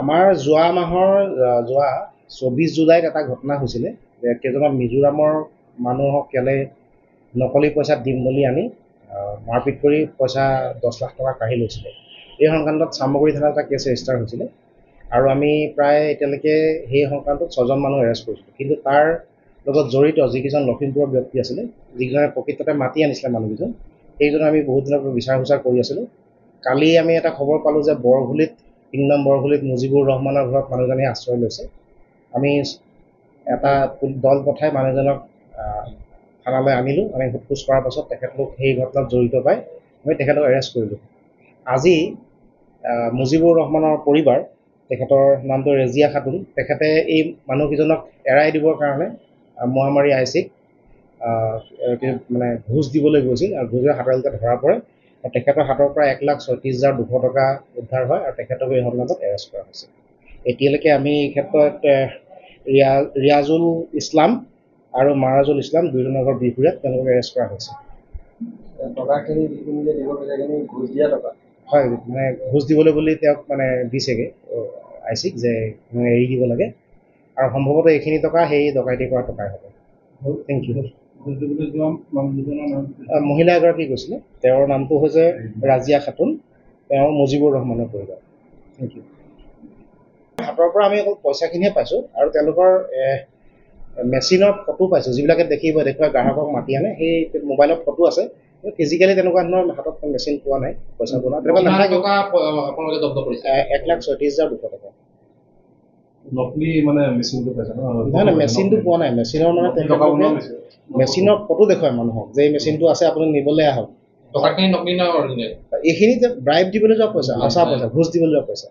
আমাৰ যোৱা মাহৰ যোৱা 24 জুলাইত এটা ঘটনা হৈছিলে যে কেইজনমান মিজোৰামৰ মানুহক কেলে নকলি পইচা দিম বুলি আনি মাৰপিট কৰি পইচা 10 লাখ টকা কাঢ়ি লৈছিলে। এই সংক্ৰান্তত চামগুৰি থানাত এটা কেছ ৰেজিষ্টাৰ হৈছিলে আৰু আমি প্ৰায় এতিয়ালৈকে সেই সংক্ৰান্তত 6জন মানুহ এৰেষ্ট কৰিছিলোঁ। কিন্তু তাৰ লগত জড়িত যিকেইজন লখিমপুৰৰ ব্যক্তি আছিলে, যিকেইজনে প্ৰকৃততে মাতি আনিছিলে মানুহকেইজন, সেইজনে আমি বহুত দিনৰ পৰা বিচাৰ খোচাৰ কৰি আছিলোঁ। কালি আমি এটা খবৰ পালোঁ যে বৰঘুলিত 3 নং বৰঘুলিত মুজিবুৰ ৰহমানৰ ঘৰত মানুহজনে আশ্ৰয় লৈছে। আমি এটা দল পঠাই মানুহজনক থানালৈ আনিলোঁ। আমি সোধ-পোছ কৰাৰ পাছত তেখেতলোক সেই ঘটনাত জড়িত পাই আমি তেখেতক এৰেষ্ট কৰিলোঁ। আজি মুজিবুৰ ৰহমানৰ পৰিবাৰ, তেখেতৰ নামটো ৰেজিয়া খাতুন, তেখেতে এই মানুহকেইজনক এৰাই দিবৰ কাৰণে মহামাৰী আইচিক মানে ঘোচ দিবলৈ গৈছিল আৰু ঘোচৰ হাতত ধৰা পৰে আৰু তেখেতৰ হাতৰ পৰা 1,36,200 টকা উদ্ধাৰ হয় আৰু তেখেতক এই সংক্ৰান্তত এৰেষ্ট কৰা হৈছে। এতিয়ালৈকে আমি এই ক্ষেত্ৰত ৰিয়াজুল ইছলাম আৰু মাৰাজুল ইছলাম দুজনৰ ঘৰ বিহপুৰীয়াত তেওঁলোকক এৰেষ্ট কৰা হৈছে। টকাখিনি যিখিনি যে দিব সেইখিনি ঘোচ দিয়া টকা হয়, মানে ঘোচ দিবলৈ বুলি তেওঁক মানে দিছেগৈ আইচিক যে এৰি দিব লাগে আৰু সম্ভৱতঃ এইখিনি টকা সেই ডকাইতি কৰা টকাই হ'ব। Thank you. মহিলা এগৰাকী গৈছিলে, তেওঁৰ নামটো হৈছে ৰাজিয়া খাতুন, তেওঁ মুজিবুৰ ৰহমানৰ পৰিবাৰ। Thank you. হাতৰ পৰা আমি অকল পইচাখিনিহে পাইছোঁ আৰু তেওঁলোকৰ মেচিনৰ ফটো পাইছোঁ, যিবিলাকে দেখুৱাই গ্ৰাহকক মাতি আনে, সেই মোবাইলত ফটো আছে। ফিজিকেলি তেনেকুৱা ধৰণৰ হাতত মেচিন পোৱা নাই, পইচা পোৱা নাই। 1,36,200 টকা। নকলি মানে মেচিনটো পাইছে নহয়, মেচিনটো পোৱা নাই। মেচিনৰ মানে মেচিনৰ ফটো দেখুৱাই মানুহক যে এই মেচিনটো আছে, আপুনি নিবলৈ আহক। টকাখিনি নকলি না অৰিজিনেল? এইখিনি যে ব্ৰাইব দিবলৈ যোৱা পইচা, সঁচা পইচা, ঘোচ দিবলৈ যোৱা পইচা।